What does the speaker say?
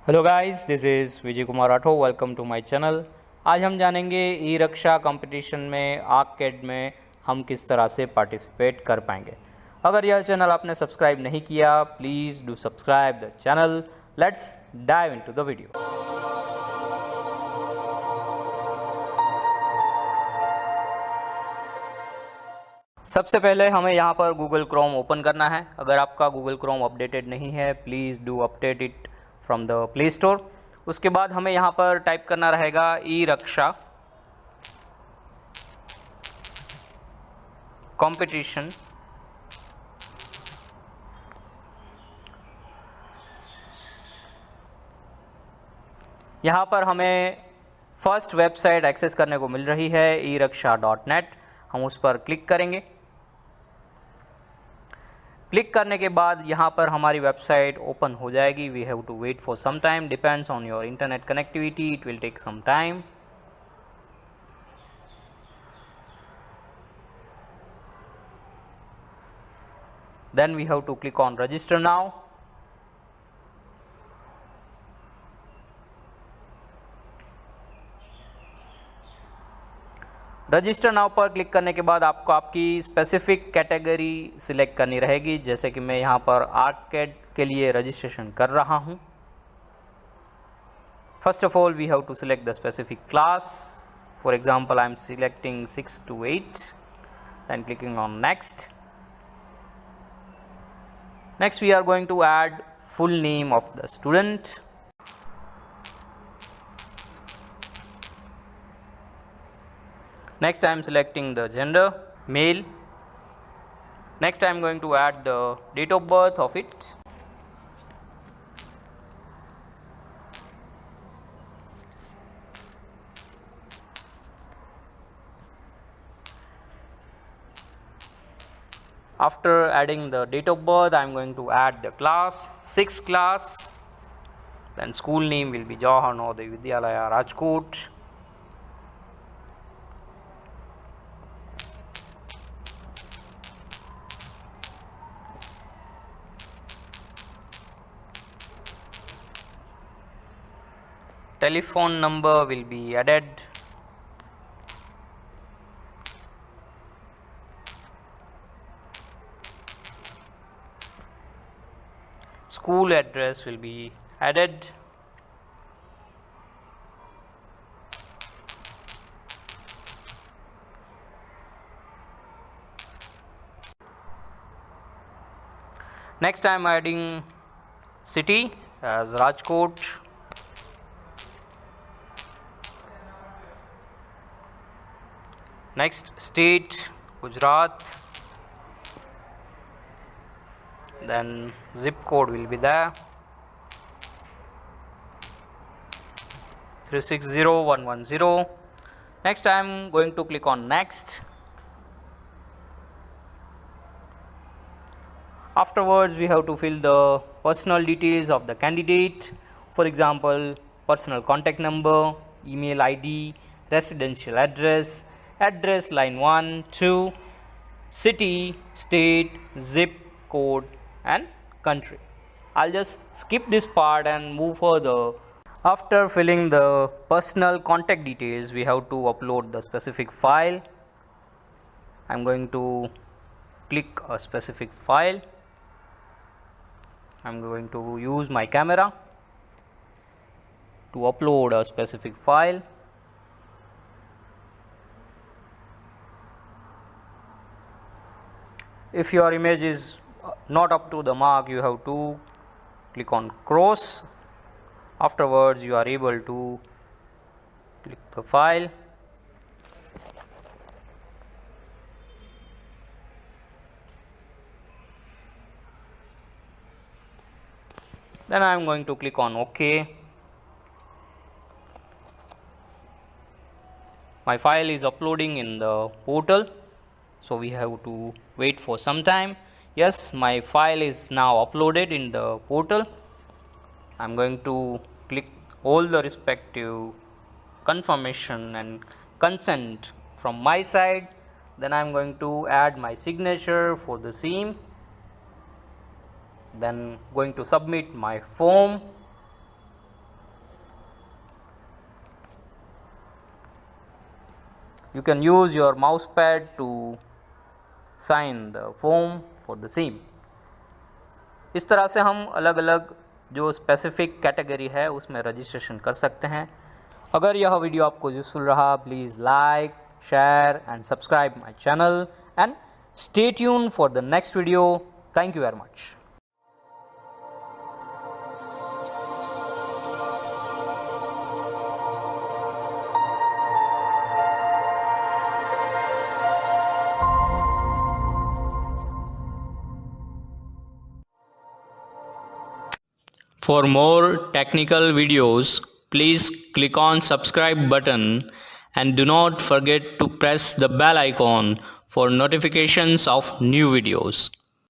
Hello guys, this is Vijay Kumar Rathore. Welcome to my channel. आज हम जानेंगे ई रक्षा कंपटीशन में आर्केड में हम किस तरह से पार्टिसिपेट कर पाएंगे। अगर यह चैनल आपने सब्सक्राइब नहीं किया, please do subscribe the channel. Let's dive into the video. सबसे पहले हमें यहाँ पर गूगल क्रोम ओपन करना है। अगर आपका गूगल क्रोम अपडेटेड नहीं है, please do update it from the play store. उसके बाद हमें यहाँ पर टाइप करना रहेगा ई रक्षा कंपटीशन। यहाँ पर हमें फर्स्ट वेबसाइट एक्सेस करने को मिल रही है eRaksha.net। हम उस पर क्लिक करेंगे। क्लिक करने के बाद यहाँ पर हमारी वेबसाइट ओपन हो जाएगी। We have to wait for some time, depends on your internet connectivity, it will take some time. Then we have to click on register now. Register now पर क्लिक करने के बाद आपको आपकी स्पेसिफिक कैटेगरी सिलेक्ट करनी रहेगी। जैसे कि मैं यहाँ पर आर्केड के लिए रजिस्ट्रेशन कर रहा हूँ। First of all we have to select the specific class. For example I am selecting 6 to 8, then clicking on next. Next we are going to add full name of the student. Next I am selecting the gender, male. Next I am going to add the date of birth of it. After adding the date of birth, I am going to add the class, 6th class. Then school name will be Jawahar Navodaya Vidyalaya, Rajkot. Telephone number will be added. School address will be added. Next I am adding city as Rajkot. Next state, Gujarat. Then zip code will be there, 360110. Next I am going to click on next. Afterwards we have to fill the personal details of the candidate. For example, personal contact number, email ID, residential address, address line 1, 2, city, state, zip code and country. I'll just skip this part and move further. After filling the personal contact details, we have to upload the specific file. I'm going to click a specific file. I'm going to use my camera to upload a specific file. If your image is not up to the mark, you have to click on cross. Afterwards you are able to click the file. Then I am going to click on OK. My file is uploading in the portal, so we have to wait for some time. Yes, my file is now uploaded in the portal. I am going to click all the respective confirmation and consent from my side. Then I am going to add my signature for the same. Then going to submit my form. You can use your mouse pad to sign the form for the same. इस तरह से हम अलग अलग जो specific category है उसमें registration कर सकते हैं. अगर यह वीडियो आपको यूज़फुल रहा, please like, share and subscribe my channel and stay tuned for the next video. Thank you very much. For more technical videos, please click on subscribe button and do not forget to press the bell icon for notifications of new videos.